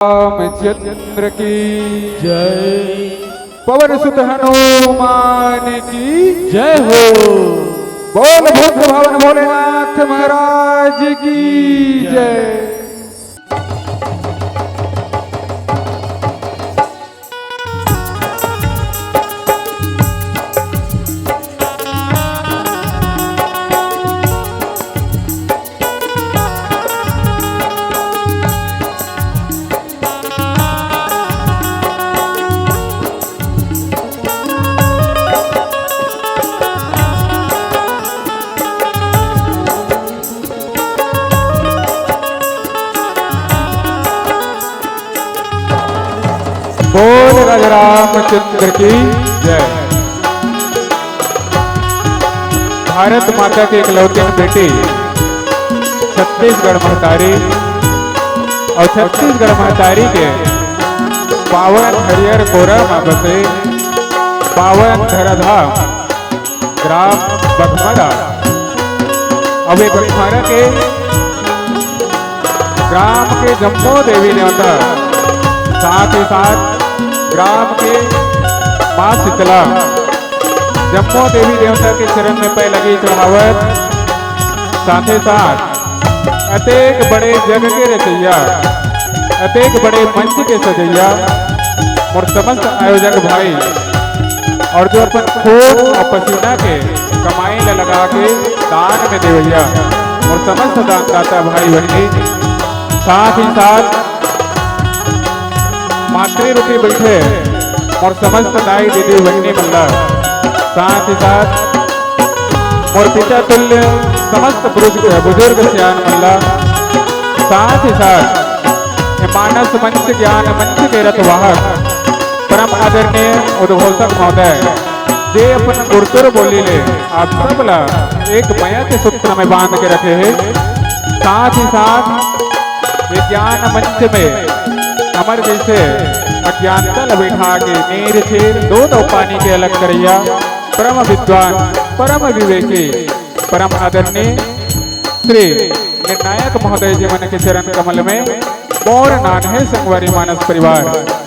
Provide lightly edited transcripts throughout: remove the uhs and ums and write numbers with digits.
रामचंद्र की जय। पवन सुत हनुमान की जय हो। बोल भूत भवन भोलेनाथ महाराज की जय। बोल राजा रामचंद्र की जय। भारत माता के इकलौते बेटे छत्तीसगढ़ महतारी और छत्तीसगढ़ महतारी के पावन हरियर कोरा में बसे पावन धराधाम ग्राम बघमरा। अब बघमरा के ग्राम के जम्मू देवी देवता साथ ही साथ ग्राम के मां शीतला जम्मू देवी देवता के चरण में पैर लगी चढ़ावत, साथ ही साथ अतेक बड़े जग के रचैया अतेक बड़े मंच के सजैया और समस्त आयोजक भाई और जो अपन खून और पसीना के कमाई ले लगा के दान में देवैया और समस्त दानदाता भाई बहनी, साथ ही साथ मातृ रूपी बैठे और समस्त दाई दीदी बहनी मल्ला, साथ ही साथ और पिता तुल्य समस्त बुजुर्ग सियान मल्ला, साथ ही साथ मानस मंच ज्ञान मंच के रथवाहक परम आदरणीय उद्घोषक महोदय जे अपन गुरुतुर बोली ले आप सब ला एक माया के सूत्र में बांध के रखे हैं। साथ ही साथ ज्ञान मंच में अमर जैसे अज्ञानता बैठा के नीर छेर दो पानी के अलग करैया परम विद्वान परम विवेकी परम आदरणीय श्री निर्णायक महोदय जी मन के चरण कमल में मोर नान्हे संगवारी मानस परिवार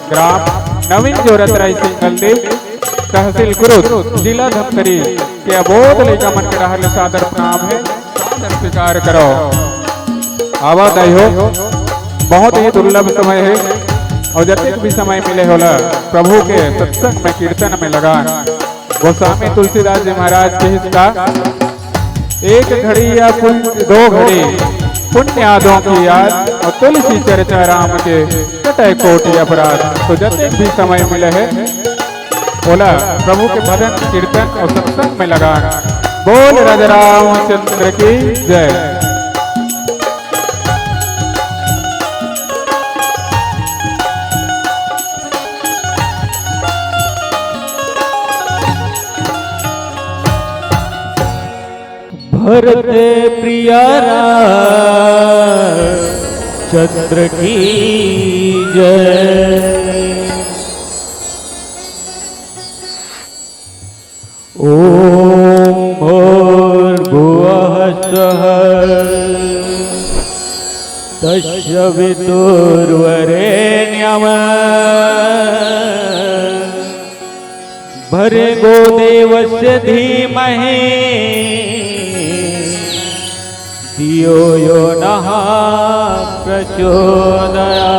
ग्राम नवीन जोरतराई सिंगल देव तहसील कुरुद जिला धमतरी के अबोध लेका मन के डाहर सादर प्रणाम है, सादर स्वीकार करो। आवादाई हो बहुत ही दुर्लभ समय है और जब भी समय मिले होला प्रभु के सत्संग में कीर्तन में लगा। गोस्वामी तुलसीदास जी महाराज के हिस्सा एक घड़ी या दो घड़ी पुण्य यादों की याद और तुलसी चर्चा राम के कटे कोटि अपराध। तो जब भी समय मिले है बोला प्रभु के भजन कीर्तन और सत्संग में लगा। बोल राजा रामचंद्र की जय। भरत प्रिया चंद्र की जय। ओम भूर्भुवः स्वः तस्य वितुर्वरेण्यम् भर्गो देवस्य धीमहि धियो यो नः प्रचोदयात्।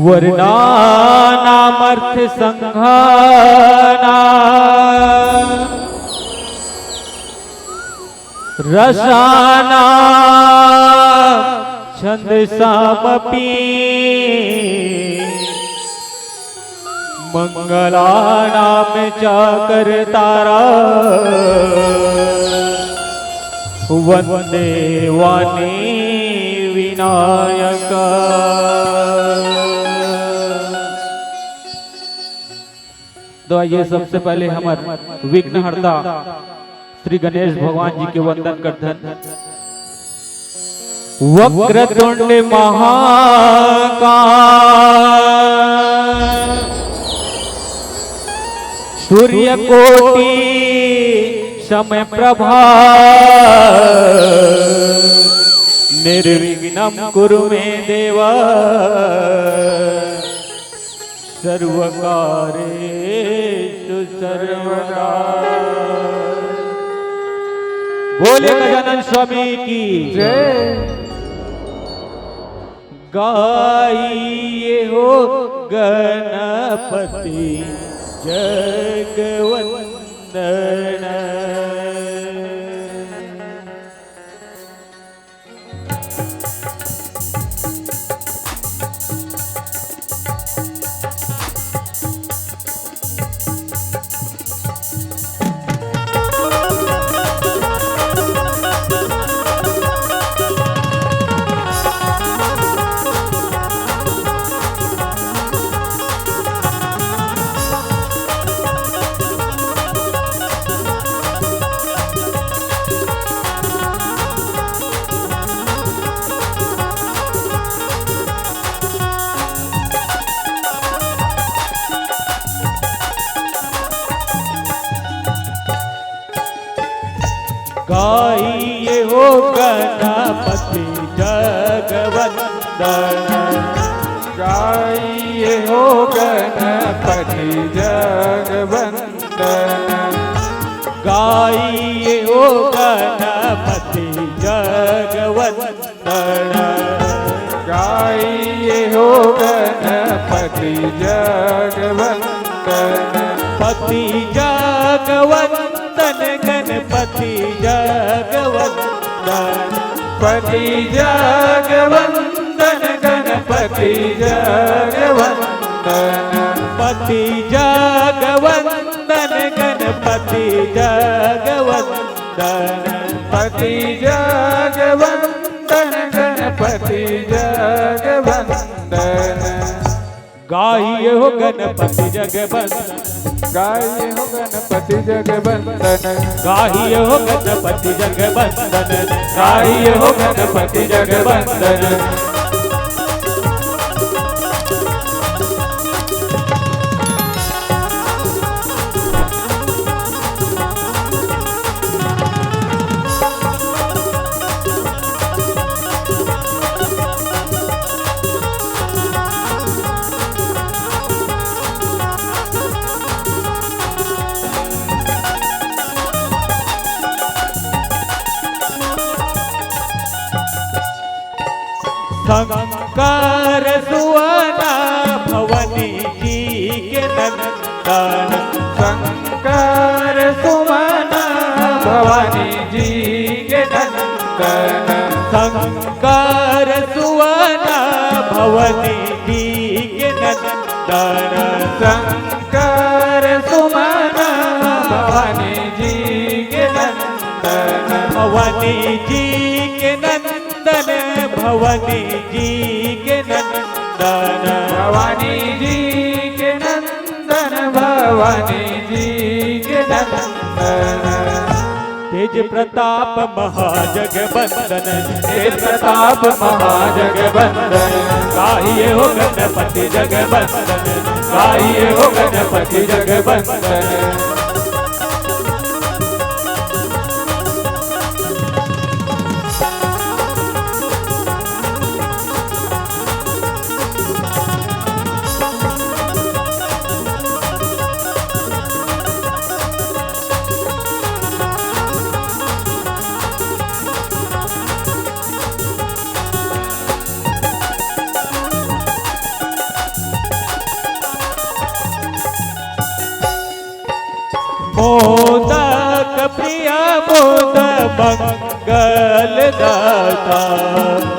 वर्णानामर्थ संघाना रसाना छंदसामपि मंगलानाम चाकर तारा वंदे वाणी विनायक। तो आइए सबसे पहले हमारे विघ्नहर्ता श्री गणेश भगवान जी के वंदन करते। वक्रतुंड महाकाल सूर्य कोटि समय प्रभा निर्विघ्नं कुरु मे देव सर्वकारेषु सर्वदा। बोले गजानन स्वामी की जय। गाइए हो गणपति जगवंदन। गाइए हो गणपति जगवंदन। गाइए हो गणपति जगवंदन। गाइए हो गणपति जगवंदन। गाइए हो गणपति जगवंदन। पति जगवंदन गणपति जगवंदन। पति जगवंदन गणपति जगवंदन। पति जगवंदन गणपति जगवंदन। पति जगवंदन गणपति जगवंदन। गाइए हो गणपति जगवंदन। गाइए हो गणपति जगवंदन। गाइए हो गणपति जगवंदन। गाइए हो गणपति जगवंदन। शंकर सुवना भवानी जी के नंदन। शंकर सुमना भवानी जी के नंदन। शंकर सुवना भवानी जी के नंदन। शंकर सुमना भवानी जी के नंदन। भवानी जी के नंदन। भवानी जी के नंदन। भवानी जी के नंदन। भवानी जी के नंदन। तेज प्रताप महाजगवंदन। तेज प्रताप महाजगवंदन। गाइए हो गणपति जगवंदन। गाइए हो गणपति जगवंदन। मोदक प्रिय मोद मंगल दाता।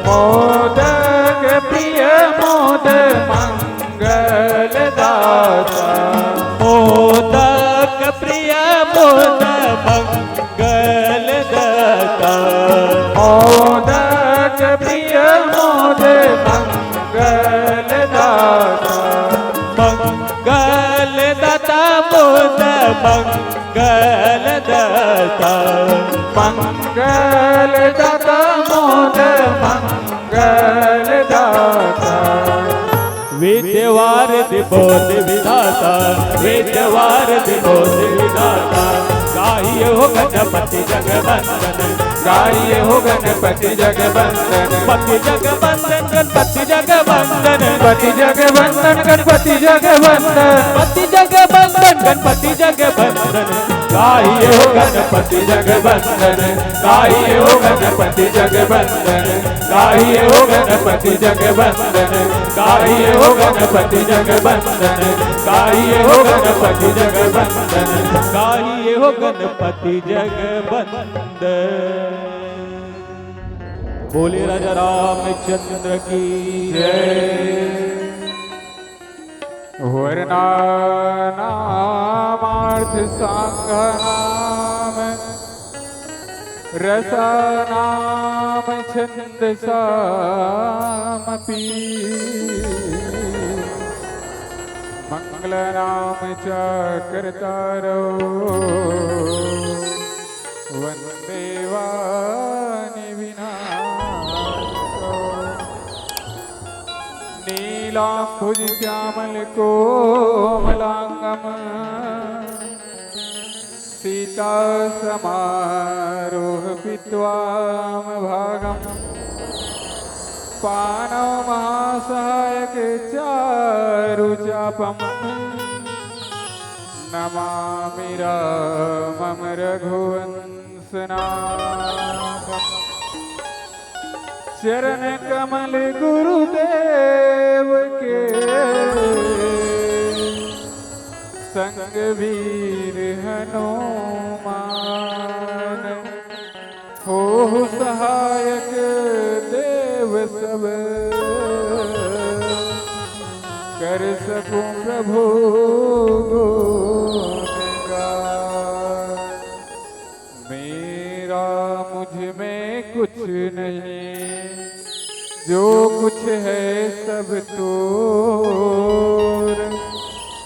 मोदक प्रिय मोद मंगल दाता। मोदक प्रिय मोद मंगल दाता। मोदक प्रिय मोद मंगल दाता। मंगल दाता मोद मंगल दाता। मंगल दाता मोद मंगल दाता। विद्यवार दिबोध विधाता। विद्यवार दिबोध विधाता। गाइए हो गणपति जगवंदन, गाइए हो गणपति जगवंदन, पति जगवंदन गणपति जगवंदन, पति जगवंदन गणपति जगवंदन, पति जगवंदन गणपति जगवंदन, गाइए हो गणपति जगवंदन, गाइए हो गणपति जगवंदन, गाइए हो गणपति जगवंदन, गाइए हो गणपति जगवंदन, गाइए हो गणपति जगवंदन, गाइए हो गणपति जगवंदन। बोले राजा रामचंद्र की जय। वर्णा नामार्थ सांग नाम, रसा नाम छंद सामपि, मंगल नाम च कर्तारो, वंदे वाणि विनाशो, नीलांबुज श्यामल कोमलांगम, सीता समारोह पित्वाम भागम, पानव महासहायक चारु चापम, नमामि रामं रघुवंशनाथम्, चरण कमल गुरुदेव के, संग वीर हनुमान, हो सहायक देव सब, कर सकूं प्रभु गुणगान। मेरा मुझ में कुछ नहीं, जो कुछ है सब तोर,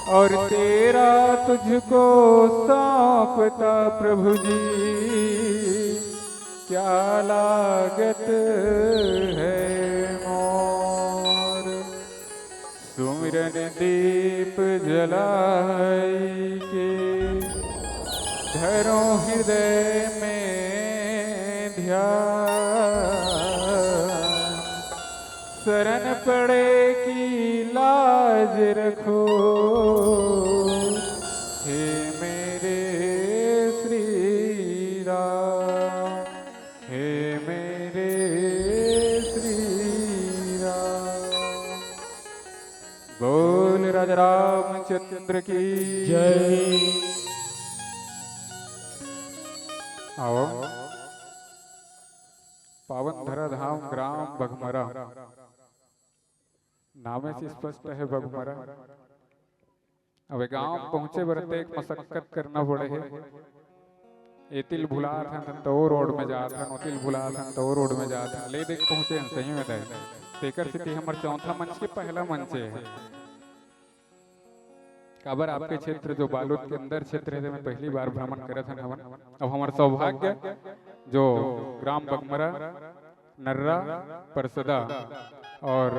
और तेरा तुझको सौंपता प्रभु जी, क्या लागत है मोर। सुमिरन दीप जलाई के, धरो हृदय में ध्यान, शरण पड़े की लाज रखो, हे मेरे श्री राम, हे मेरे श्री राम। बोल राजा रामचंद्र की जय। आओ पावन धरा धाम ग्राम बघमरा, नामे से स्पष्ट है बघमरा। अब गांव पहुंचे बरते एक मशक्कत करना पड़े है। एतिल भुला था तो रोड में जाता, ओतिल भुला था तो रोड में जाता, ले देख पहुंचे हम सही में दे तेकर सिटी हमार चौथा मंच के पहला मंच है। काबर आपके क्षेत्र जो बालोद के अंदर क्षेत्र है, मैं पहली बार भ्रमण करे थे हवन। अब हमारा सौभाग्य जो ग्राम बघमरा, नर्रा, परसदा और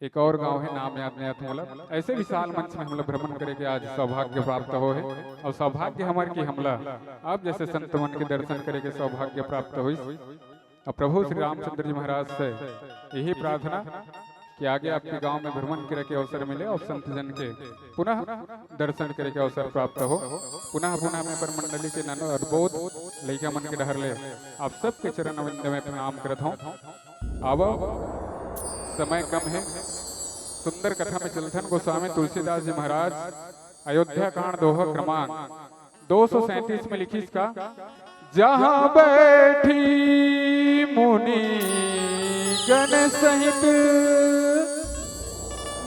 एक और गांव है, नाम याद नहीं आता मला, ऐसे विशाल मंच में हमला भ्रमण करे के आज सौभाग्य प्राप्त हो है। और सौभाग्य हमारे की हमला आप जैसे संत मन के दर्शन करे के सौभाग्य प्राप्त हुई। और प्रभु श्री रामचंद्र जी महाराज से यही प्रार्थना कि आगे आपके गांव में भ्रमण करे के अवसर मिले और संत जन के पुनः दर्शन करे के अवसर प्राप्त हो। पुनः पुनः मैं पर मंडली के ननो और बोध लइका मन के डहर ले आप सबके चरण अविंद में प्रणाम करता हूँ। अब समय कम है, सुंदर कथा में चलथन गोस्वामी तुलसीदास जी महाराज अयोध्या कांड दोहा क्रमांक 237 में लिखी इसका, जहाँ बैठी मुनि गण सहित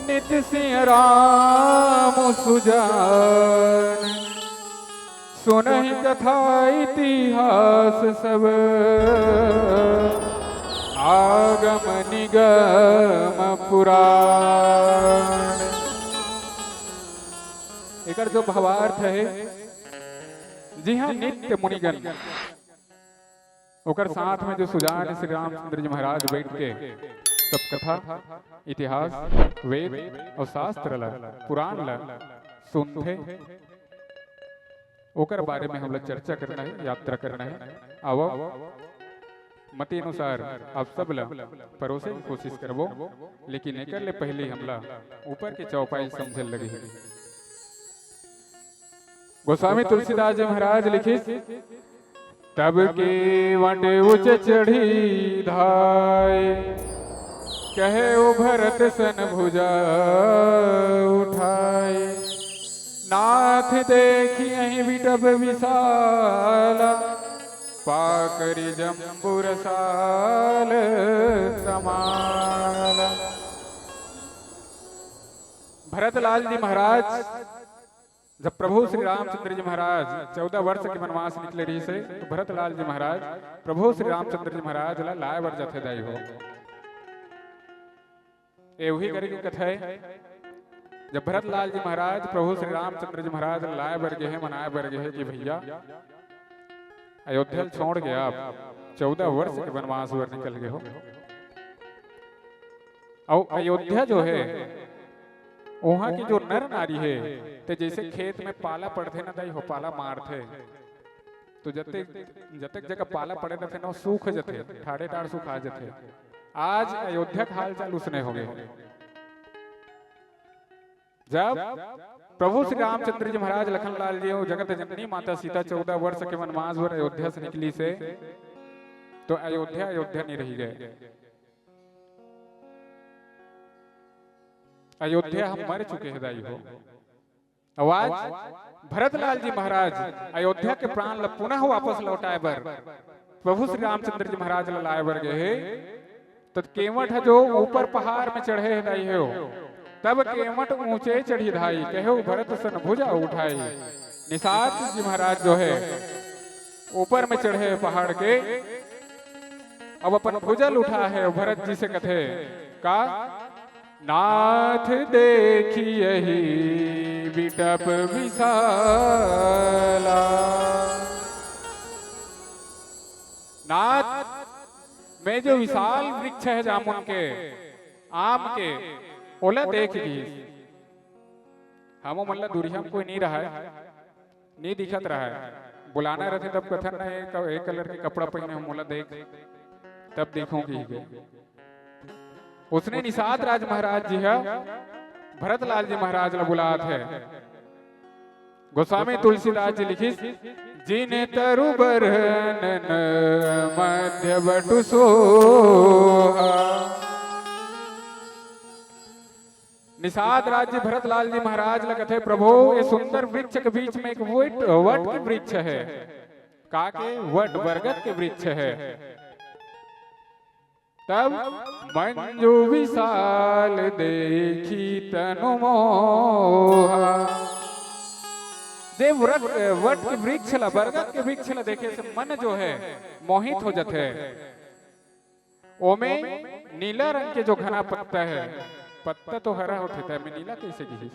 नित्य सिंह राम सुजान, सुनहि कथा इतिहास सब आगम निगम पुराण। एकर जो भावार्थ है, जी हाँ, नित्य मुनिगण ओकर साथ में जो सुजान श्री रामचंद्र जी महाराज बैठ के सब कथा इतिहास वेद और शास्त्र ला पुराण ला सुनते ओकर बारे में हम लोग चर्चा करना है, यात्रा करना है। आओ मती अनुसार आप सब ला परोसे की कोशिश करबो, लेकिन एकर ले पहले हमला ऊपर के चौपाई समझल लगी है। गोस्वामी तुलसीदास जी महाराज लिखिस, तब के वट उच चढ़ी धाय, कहे ओ भरत सन भुजा उठाए, नाथ देखी अहि विटप विशाला, पाकरि जम्बुर साल समाला। भरतलाल जी महाराज जब प्रभु श्री रामचंद्र जी महाराज 14 वर्ष के वनवास निकले रही से, तो भरतलाल जी महाराज प्रभु श्री रामचंद्र जी महाराज ला लाए बर जथे दाई हो। ए वही करके कथा है, जब भरतलाल जी महाराज प्रभु श्री रामचंद्र जी महाराज लाए बर गए मनाए बर गए कि भैया अयोध्या छोड़ के आप 14 वर्ष के वनवास वर निकल गए हो। और अयोध्या जो है वहां की जो नर नारी है, तो जैसे खेत में पाला पड़ते ना दाई हो, पाला मारते तो जतक जगह पाला पड़े थे ना सूख जते, ठाड़े टाड़ सुखा जते। आज अयोध्या का हाल चाल उसने हो गए। जब प्रभु श्री रामचंद्र जी महाराज लखनलाल जी और जगत जननी माता सीता 14 वर्ष के वनवास वर अयोध्या से निकली से, तो अयोध्या नहीं रही गए। अयोध्या हम मर चुके हैं दाई हो। आवाज भरतलाल जी महाराज अयोध्या के प्राण पुनः वापस लौटाए बर प्रभु श्री रामचंद्र जी महाराज लाए बर गए। तो केवट है जो ऊपर पहाड़ में चढ़े दाई हो, तब केवट ऊंचे चढ़ी धाई, कहो भरत सन भुजा उठाई। निषाद जी महाराज जो है ऊपर में चढ़े पहाड़ के, अब अपन भुजल उठा है भरत जी से कथे का, नाथ देखी यही विटप विशाला। नाथ में जो विशाल वृक्ष है जामुन के आम के, ओला देख ली हम मल्ला दूरिया में कोई नहीं रहा है, नहीं दिखत रहा है। बुलाना रहते तब कथन ना एक कलर के कपड़ा पहने हम मोला देख, तब देखूंगी। उसने निषाद राज महाराज जी है भरतलाल जी महाराज ला बुलात है। गोस्वामी तुलसीदास जी लिखिस, जिने तरु बरहन मध्य बटु सोहा। निषाद राज्य भरतलाल जी महाराज लगते प्रभु ये सुंदर वृक्ष के बीच में एक वट के वृक्ष है, काके वट बरगद के वृक्ष है। तब मंजू विशाल देखी तनु मोहा। देव वट के वृक्ष ला बरगद के वृक्ष ला देखे से मन जो है मोहित हो जाते है। ओमे नीला रंग के जो घना पत्ता है, पत्ता तो हरा होता है, मैं नीला कैसे की?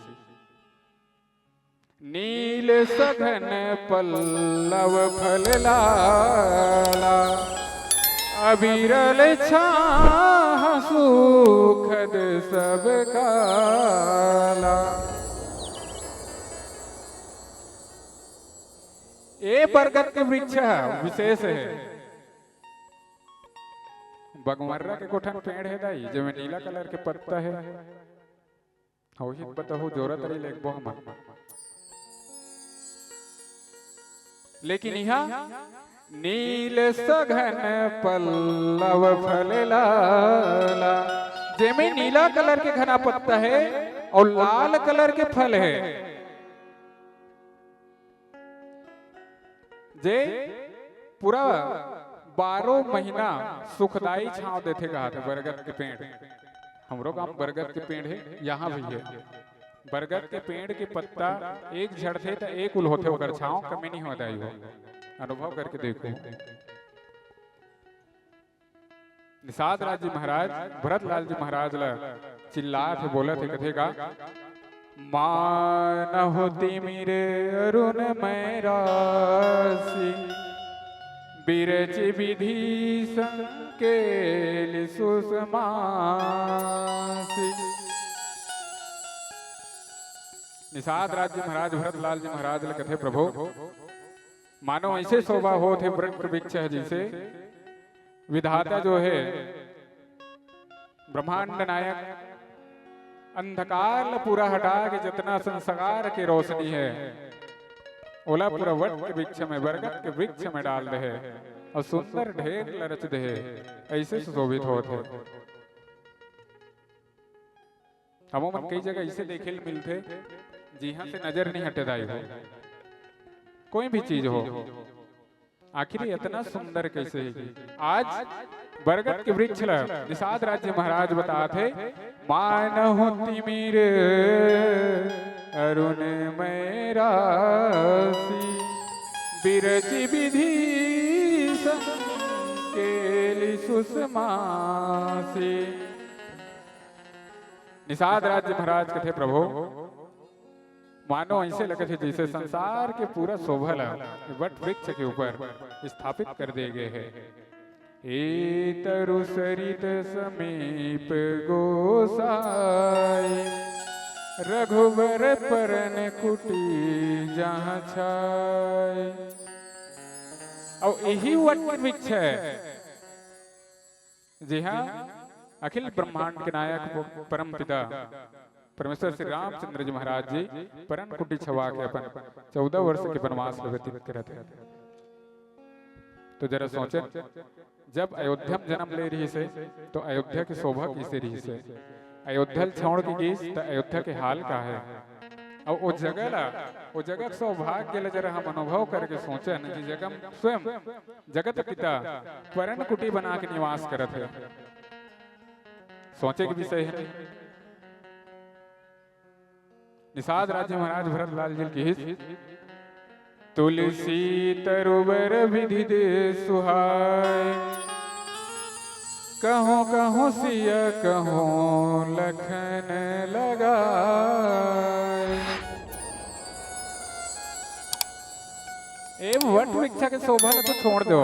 नील सघन पल्लव फल लाला, अबिरल छाह सुखद सब काला। ये बरगद के वृक्ष विशेष है। बगमर्रा के कोठन पेड़ है दाई, जो में नीला कलर के पत्ता है, हो ही बताओ जोरत रही लेकबो हम। लेकिन यहाँ नील सघन पल्लव फल लाला, जेमे नीला कलर के घना पत्ता है और लाल कलर के फल है। जे पूरा 12 महीना सुखदाई छांव देते कहा था बरगद के पेड़। हमरो गांव बरगद के पेड़ है, यहाँ भी है। बरगद के पेड़ के पत्ता एक झड़ते तो एक उल होते होकर छांव कमी नहीं होता ही हो। अनुभव करके देखो। निषाद राज जी महाराज भरतलाल जी महाराज ला चिल्ला थे, बोला थे कथे का, मान होती मेरे अरुण मैं राशि, बिरच विधि संकेल सुषमासी। निषाद राज जी महाराज भरतलाल जी महाराज ले कथे प्रभु मानो ऐसे शोभा हो थे वृक्ष वृक्ष है जिसे विधाता जो है ब्रह्मांड नायक अंधकार पूरा हटा के जितना संसार की रोशनी है ओला पूरा वट के वृक्ष में बरगद के वृक्ष में डाल दे और सुंदर ढेर लरच दे ऐसे सुशोभित होते। अमूमन कई जगह ऐसे देखे मिलते जी हाँ से नजर नहीं हटे दाई हो कोई भी चीज हो आखिर इतना सुंदर कैसे है। आज बरगद के वृक्ष निषाद राज्य महाराज बताते मानहु तिमिर अरुण मैरासी बिरच विधि केली सुषमासी। निषाद राज्य महाराज के थे प्रभु मानो ऐसे लगे थे जैसे संसार के पूरा शोभल वट वृक्ष के ऊपर स्थापित कर दे गए हैं। ए तरु सरित समीप गोसाई रघुबर परन कुटी जहाँ छाई। और यही वट वृक्ष है जी हाँ अखिल ब्रह्मांड के नायक परम पिता परमेश्वर श्री रामचंद्र जी महाराज जी परन कुटी छवा के अपन 14 वर्ष के वनवास व्यतीत करते थे। तो जरा सोचे जब अयोध्या में जन्म ले रही से तो अयोध्या की शोभा किसे रही से अयोध्या छोड़ की गई तो अयोध्या के हाल का है। और वो जगह सौभाग्य ले जरा हम अनुभव करके सोचे न जगह स्वयं जगत पिता परन कुटी बना के निवास करते है। सोचे के विषय है निषाद राज्य महाराज भरतलाल जी की तुलसी तरुवर विधि दे सुहाय कहो कहो सिया कहो लखन लगाए। वट वृक्ष के शोभा तो छोड़ दो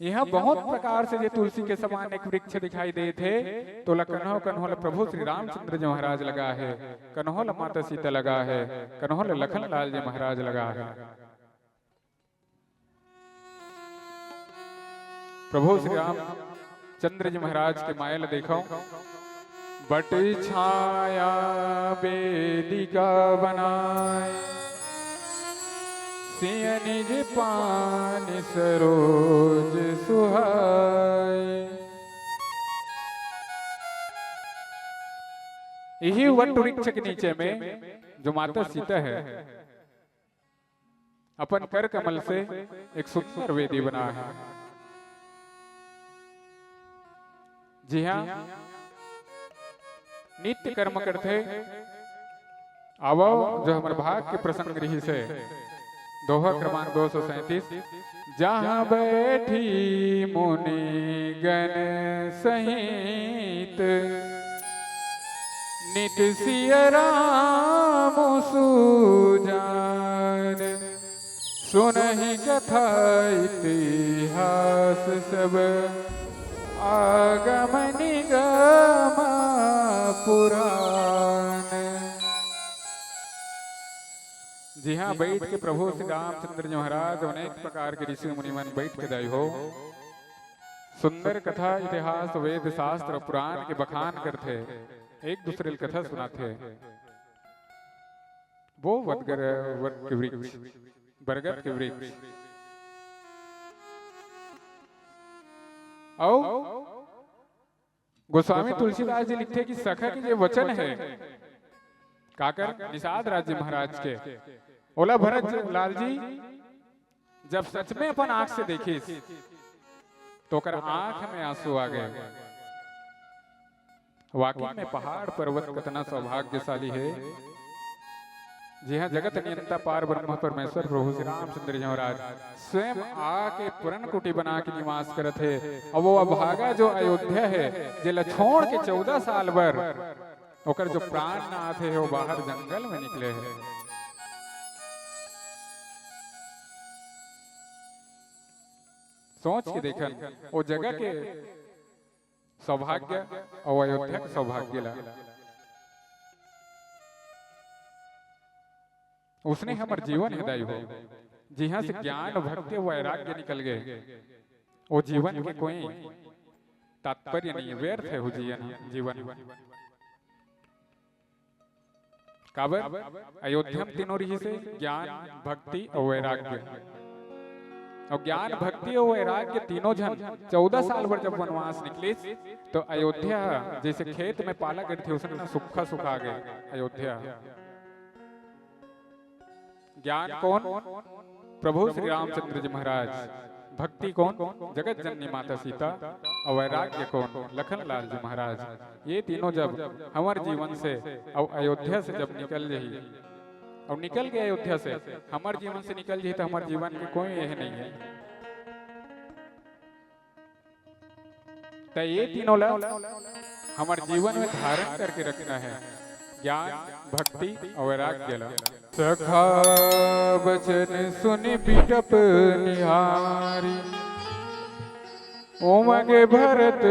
यहाँ बहुत प्रकार से ये तुलसी के समान एक वृक्ष दिखाई दे थे। तो कन्हो कन्होल प्रभु श्री रामचंद्र जी महाराज लगा है कन्होल माता सीता लगा है कन्होल लखन लाल जी महाराज लगा है। प्रभु श्री रामचंद्र जी महाराज के मायल देखो बट छाया बेदिका बनाए सिय निज पान सरोज सुहाय। यही वट वृक्ष के नीचे में जो माता सीता है अपन कर कमल से एक सुंदर वेदी बना है। जी हाँ नित्य कर्म करते आवो जो हमारे भाग के प्रसंग रही से दोहा क्रमांक 237 जहाँ बैठी मुनि गण सहित नित सिय राम सुजान सुनहि कथा इतिहास सब आगम निगम पुराण। जी हाँ बैठ के प्रभु श्री रामचंद्र जी महाराज अनेक प्रकार के ऋषि मुनिमन बैठ के दाई हो सुंदर कथा इतिहास वेद शास्त्र पुराण के बखान करते एक दूसरे की कथा सुनाते। वो वट के वृक्ष बरगद के वृक्ष गोस्वामी तुलसीदास जी लिखते कि सखा के जो वचन है काकर निषाद राज्य महाराज के ओला भरत लाल जी जब सच में अपन आंख से देखी तो कर आंख में आंसू आ गए। वाकई में पहाड़ पर्वत कितना सौभाग्यशाली है। जी हाँ जगत नियंता पार ब्रह्म परमेश्वर प्रभु श्री रामचंद्र जी महाराज स्वयं आके पुरन कुटी बना के निवास करते और वो अभागा जो अयोध्या है जिला छोड़ के 14 साल भर ओकर जो प्राण नाथ है वो बाहर जंगल में निकले हैं। सोच के देखन वो जगह के सौभाग्य और अयोध्या के सौभाग्य ला उसने हमर जीवन हृदय हो, जिहाँ से ज्ञान भक्ति वैराग्य निकल गए, वो जीवन के कोई तात्पर्य नहीं है, व्यर्थ है वो जीवन। काबर अयोध्या में तीनों रही से ज्ञान भक्ति और वैराग्य, और ज्ञान भक्ति और वैराग्य तीनों जन 14 साल पर जब वनवास निकले तो अयोध्या जैसे खेत में पाला गई थी उसने सूखा सुखा गए अयोध्या। ज्ञान कौन? प्रभु श्री रामचंद्र जी महाराज। भक्ति कौन? जगत जननी माता सीता। और वैराग्य कौन? लखन लाल जी महाराज। ये तीनों जब हमारे जीवन से और अयोध्या से जब निकल जाही और निकल गए अयोध्या से, हमारे जीवन से निकल जाही तो हमारे जीवन के कोई यह नहीं है। तो ये तीनों हमारे जीवन में धारण करके रखना है, ज्ञान भक्ति और वैराग्य ला। सखा बचन सुनि बिटप निहारी, उमगे भरत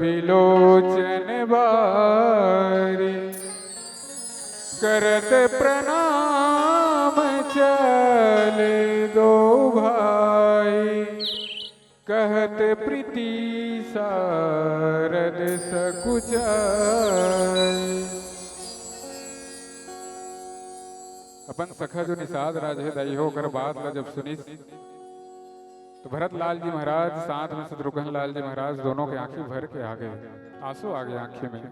बिलोचन बारी, करत प्रणाम चले दो भाई, कहत प्रीति सारद सकुचाई। अपन सखा जो निषाद राज है दाई होकर बात ला जब सुनी तो भरत लाल जी महाराज साथ में शत्रुघ्न लाल जी महाराज दोनों के आंखें भर के आ गए, आंसू आ गए आंखें में।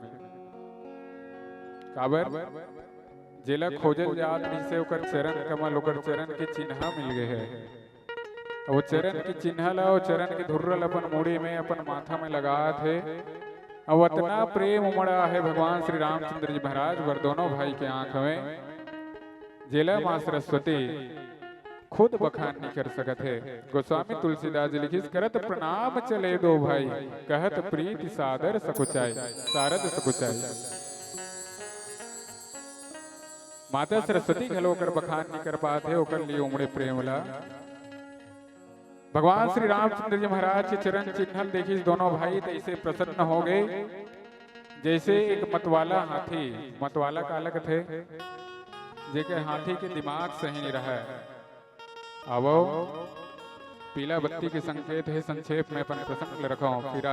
काबर जेला खोजल जात से ओकर चरण कमल, ओकर चरण के चिन्ह मिल गए है। वो चरण के चिन्ह ला, वो चरण के धुर्रल अपन मुड़ी में अपन माथा में लगा थे। और इतना प्रेम उमड़ा है भगवान श्री रामचंद्र जी महाराज वर दोनों भाई के आंख में, जेला मां सरस्वती खुद बखान नहीं कर सकत है। गोस्वामी तुलसीदास जी लिखिस, करत प्रणाम चले दो भाई, कहत प्रीति सादर सकुचाई, सारद सकुचाई। माता सरस्वती घलोकर बखान नहीं कर पाते, ओकर लिए उमड़े प्रेमला। भगवान श्री रामचंद्र जी महाराज के चरण चिन्ह देखी दोनों भाई तो ऐसे प्रसन्न हो गए जैसे एक मतवाला हाथी, मतवाला कालक थे जेके हाथी के दिमाग सही नहीं रहा है। अब पीला बत्ती के संकेत है, संक्षेप में अपन प्रसंग रखा हूँ। फिर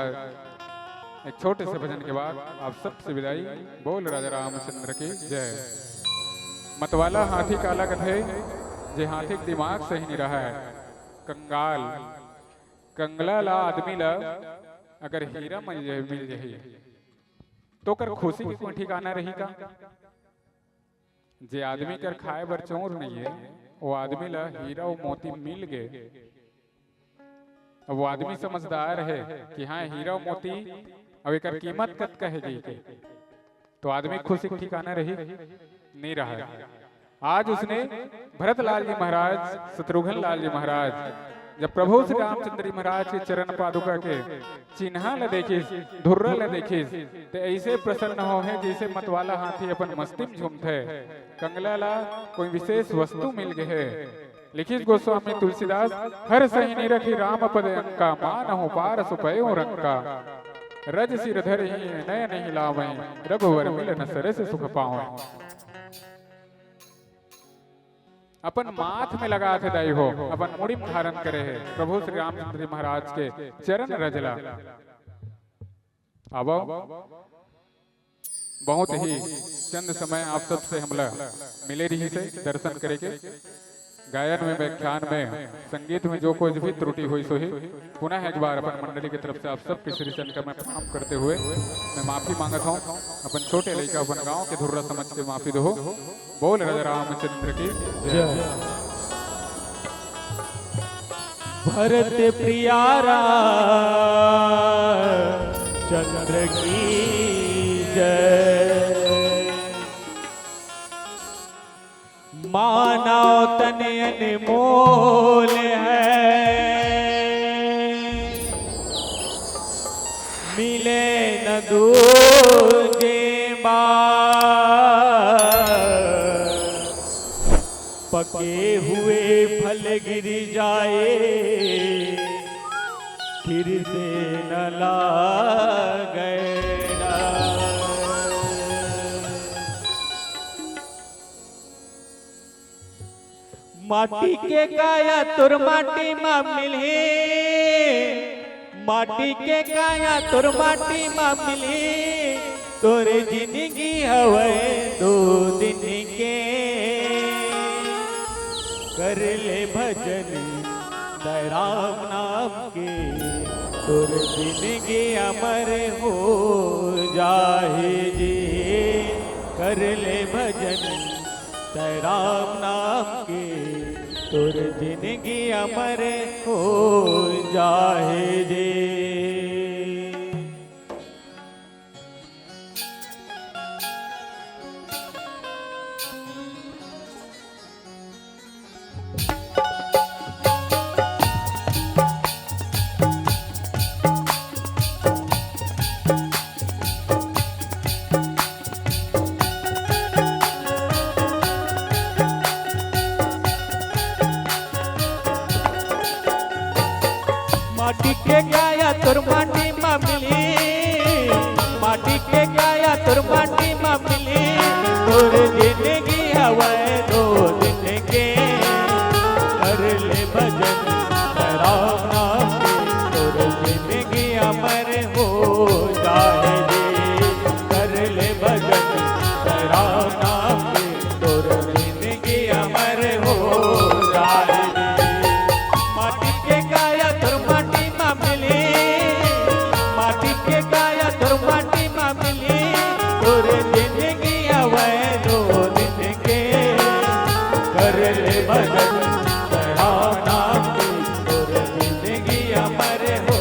एक छोटे से भजन के बाद आप सबसे विदाई। बोल राजा रामचंद्र की जय। मतवाला हाथी काला कथे जे हाथी के दिमाग सही नहीं रहा है। कंगाल कंगला ला आदमी ला अगर हीरा मिल जाए तो कर खुशी की कोई ठिकाना रही का। जे आदमी कर खाए बर चोर नहीं है, वो आदमी ला हीरा और मोती मिल गए, अब वो आदमी समझदार है कि हाँ हीरा और मोती अब एक कीमत कत कहेगी के, तो आदमी खुशी की ठिकाना रही नहीं रहा है। आज उसने भरत लाल जी महाराज, शत्रुघ्न लाल जी महाराज जब प्रभु श्री रामचंद्र जी महाराज के चरण पादुका के चिन्ह ल देखिस, धुर्रा ल देखिस, तो ऐसे प्रसन्न हो है जैसे मतवाला हाथी अपन मस्ती में झूमते, कंगला ला कोई विशेष वस्तु मिल गए है। लिखिस गोस्वामी तुलसीदास, हर सही नहीं रखी राम पद अंका, मान हो पार सुपयो रंका, रज सिर धर ही नय नहीं लावे, रघुवर मिलन सरस सुख पावे। अपन माथ में लगा थे दाई हो, अपन मुड़ी में धारण करे है प्रभु श्री रामचंद्र जी महाराज के चरण रजला। अब बहुत ही चंद समय आप सब से हमला मिले रही से दर्शन करे के। गायन में, व्याख्यान में, संगीत में जो कोई भी त्रुटि हुई सो ही पुनः एक बार अपन मंडली की तरफ से आप सब के श्री चरण का मैं प्रणाम करते हुए मैं माफी मांगता हूँ। अपन छोटे लड़का अपन गांव के धुर्रा समझ के माफी दो। बोल राजा रामचंद्र की जय। भरत प्रियारा चंद्र की जय। मानव तन अनमोल है, मिले न दूजे पके हुए फल गिर जाए, फिर से न लागे। माटी के काया तुर माटी मा मिली, माटी के काया तुर माटी मा मिली, तोरे जिंदगी हवे दो दिन के। कर ले भजन राम नाम के, तोर जिंदगी अमर हो जाए जी। कर ले भजन राम नाम के, तोर जिंदगी अमर हो जाए जी। माटी के गाया तुर माटी मा मिली, माटी के गाया तुर माटी मा मिली, तोर जिंदगी हवाए दो दिन के। कर ले भजन राम नाम के, तोर जिंदगी अमर हो जाए जी। कर ले भजन राम नाम के, तोर जिंदगी अमर हो जाए जी। माटी के गाया तुर माटी मा मिली, माटी के गाया तुर माटी मा मिली, तोर जिंदगी हवाए दो दिन के। कर ले भजन राम नाम के, तोर जिंदगी अमर हो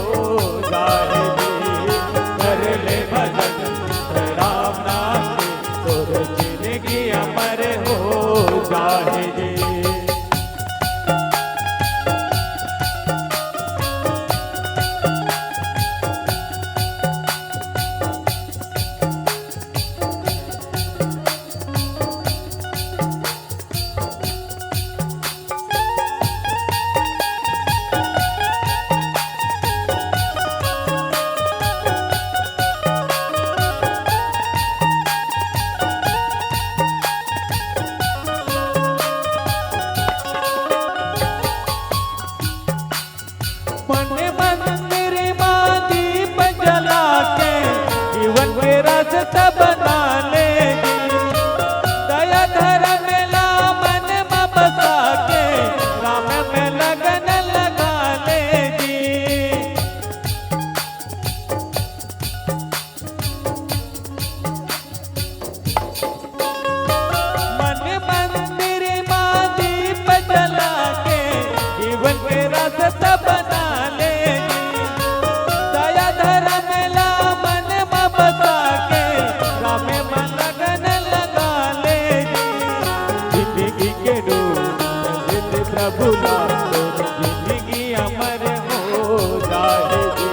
जाए जी। कर ले भजन राम नाम के, तोर जिंदगी अमर हो जाए जी। मन मंदिर मां दीप जला के, जीवन में रास्ता बना ले जी। दया धर्म ला मन में बसा के, राम में लगन लगा ले जी। मन मंदिर मां दीप जला के, जीवन में रास्ता बना ले जी। दया धर्म ला मन में बसा के, राम में लगन लगा ले जी। जिंदगी के डोर प्रभु ला, जिंदगी अमर हो जाए जी।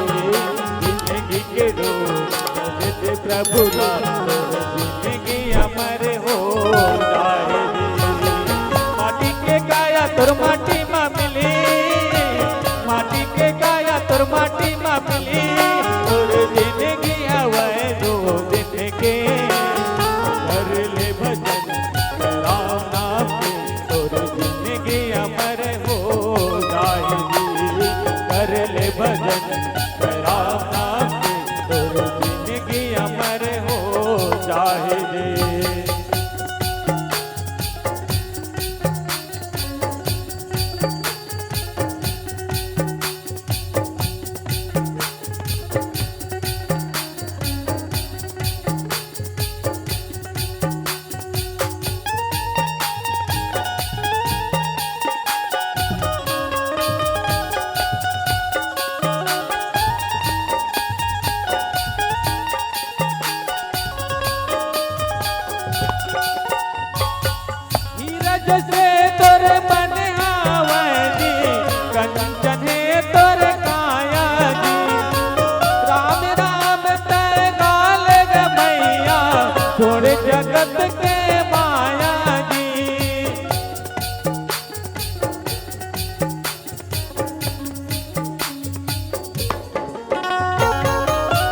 जिंदगी के डोर प्रभु ला, जिंदगी अमर हो जाए जी। माटी के गाया तुर माटी मा मिली, माटी के गाया तुर माटी मा मिली, तोर जिंदगी हवाए दो दिन के। कर ले भजन राम नाम के, तोर जिंदगी अमर हो जाए जी। कर ले भजन राम नाम के, तोर जिंदगी अमर हो जाए जी। जैसे तोर मन हावे जी, कंचन है तोर काया जी। राम राम तय गाल ग मैया, छोड़ जगत के माया जी।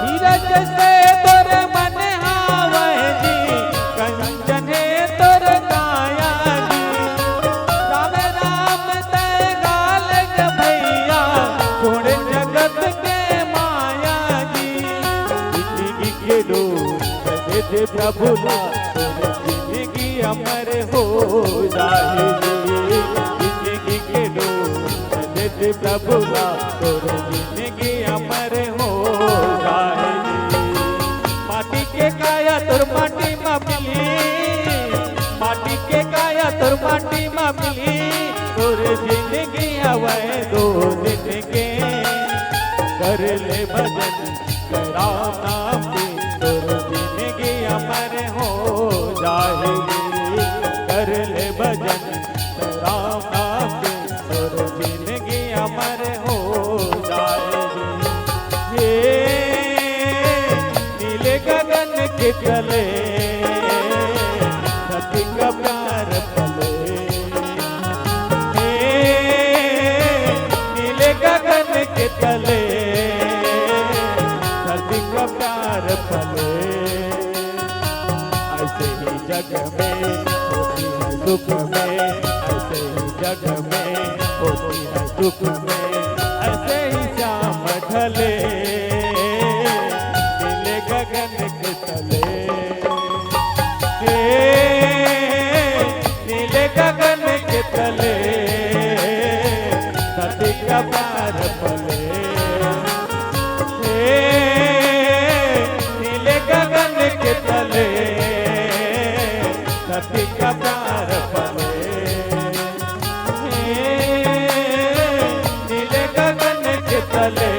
नीरज से तोर मन हावे जी, कंचन है तोर काया जी। राम राम दे प्रभु ला जिंदगी अमर हो जाएगी, जिंदगी के डोर दे प्रभु ला जिंदगी अमर हो जाएगी। माटी के काया तोर माटी मा मिली, माटी के काया तोर माटी मा मिली, तोर जिंदगी आवे दो दिन के, कर ले भजन करा नाम की, तोर जिंदगी अमर हो जाएगी, कर ले भजन करा नाम की, तोर जिंदगी अमर हो जाएगी। ये नीले गगन के तले सती का प्यार पले, नीले गगन के तले सती का प्यार पले। ऐसे ही जग में होती है दुख में, ऐसे ही जग में होती है दुख में, ऐसे ही शाम ढले नीले गगन के तले, नीले गगन के तले सती का प्यार पले, नीले गगन के तले सती का प्यार पले, नीले गगन के तले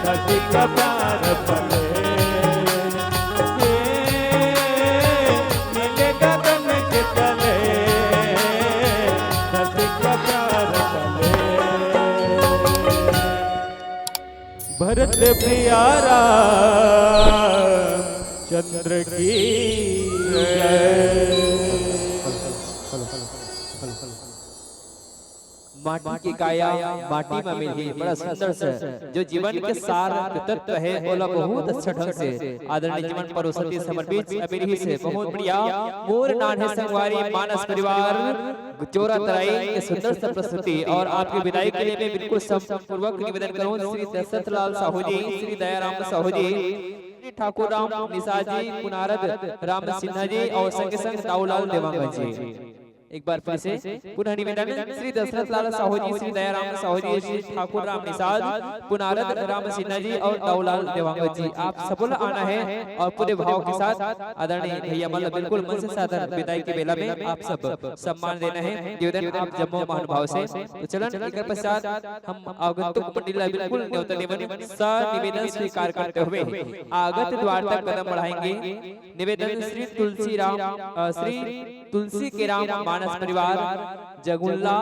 सती का प्यार पले, नीले गगन के तले सती का प्यार पले। भरत प्यारा चंद्र की जय। माटी की काया माटी में मिली, बड़ा सुंदर से जो जीवन के सार तत्व है बोला बहुत अच्छा ढंग से आदरणीय जीवन परोसती समर्पित अबीर से बहुत बढ़िया मोर नान्हे संगवारी मानस परिवार चोरा तराई के सुंदर सा प्रस्तुति। और आपकी विदाई के लिए मैं बिल्कुल संपूर्वक निवेदन करूं श्री दशरथ लाल साहू जी, श्री दयाराम साहू जी, श्री ठाकुर राम निषाद जी, पुनारद राम सिन्हा जी और संग संग दाऊलाल देवांगन जी। एक बार फिर से पुनः निवेदन श्री दशरथ लाल साहू जी, श्री दयाराम साहू जी, श्री ठाकुर राम निषाद, पुनारद राम सिन्हा जी और दाऊलाल देवांगन जी, आप सबको आना है और पूरे भाव के साथ आदरणीय भैया मतलब बिल्कुल मन से सादर विदाई की बेला में आप सब सम्मान देना है निवेदन आप जम्मू महानुभाव से। तो चलन एक पश्चात हम आगंतुक मंडली बिल्कुल निवेदन स्वीकार करते हुए आगत द्वार तक कदम बढ़ाएंगे। निवेदन श्री तुलसी के राम मानस परिवार जगुल्ला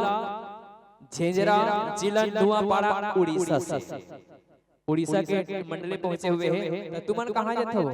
झेंझरा जिला नुआपाड़ा उड़ीसा से, उड़ीसा के मंडली पहुंचे हुए हैं। तुमन कहाँ जाते हो?